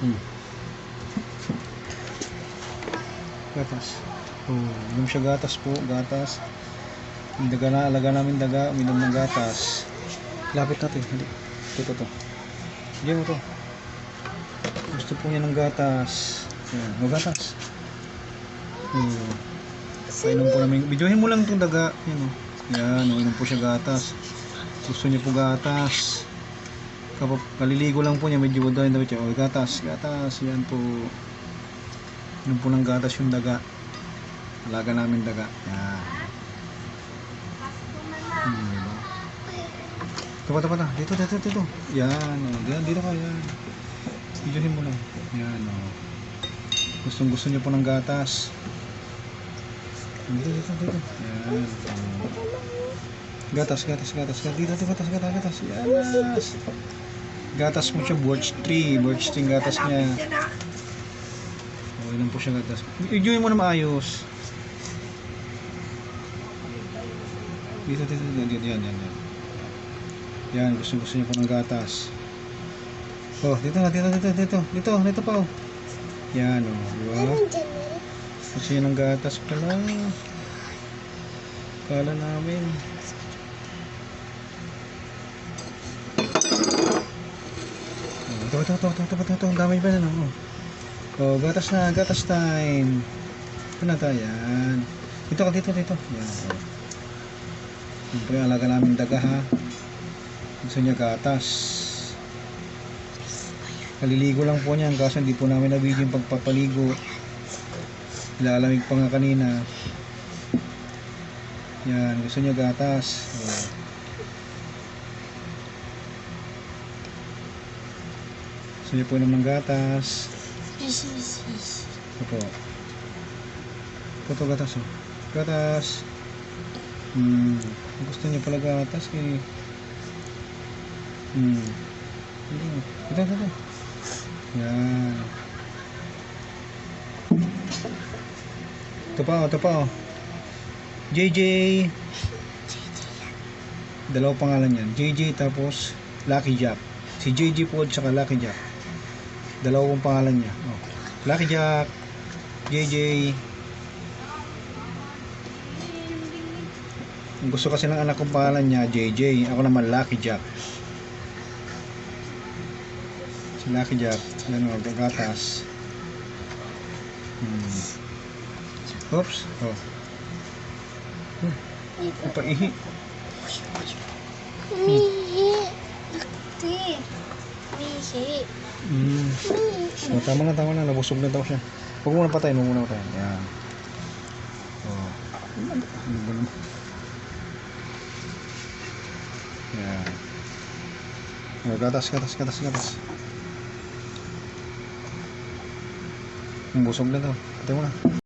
Hmm. Gatas. Oh, inom siya gatas po, gatas. Yung daga na, alaga namin daga, uminom ng gatas. Lapit natin, hindi. Ito. Diyan mo to. Gusto po niya ng gatas. Yan, o gatas. Painom po namin. Videohin mo lang itong daga. Yan o. Yan, uminom po siya gatas. Gusto niya po gatas. Kaliligo lang po niya, medyo budaw yung damit siya. O, gatas. Yan po. Inom po ng gatas yung daga. Alaga namin daga. Yan. Tapa. Dito. Yan, o. Dito ka, yan. Videohin mo lang. Yan, o. Gusto niya po ng gatas. Dito. Yan. Gatas. Dito, gatas. Yes. Gatas mo siya, birch tree gatas niya. O, ilan po siya gatas. Videoin mo na maayos. Dito. Yan. Yan, gusto niya po ng gatas. Oh, dito pa oh. Yan oh, di ba? Gusto niya ng gatas pala. Kala namin. Ito, ang dami pa na no. Oh, gatas time. Ito na tayo, yan. Dito. Yan. Yan po yung alaga namin daga ha. Gusto niya gatas. Kaliligo lang po niya, kaso hindi po namin na-video yung pagpapaligo. Lalamig pa nga kanina. Yan, gusto niya gatas. Oh. Gusto niya po inom ng gatas. Ito gatas oh. Gatas. Gusto niya pala gatas eh. Ito. Yan. Ito pa oh. JJ. Dalawang pangalan yan. JJ tapos Lucky Jack. Si JJ po at saka Lucky Jack. Dalawang pangalan niya. Oh. Lucky Jack. JJ. Gusto kasi ng anak kong pangalan niya JJ. Ako naman Lucky Jack. Si Lucky Jack. Yan o, gatas. Oops. Oh. Paihi. Mihi. Oh, tama na. Nabusog na daw siya. Huwag muna patayin. Yan. Oh. Yan. Oh, gatas. Busog na daw. Patayin mo na.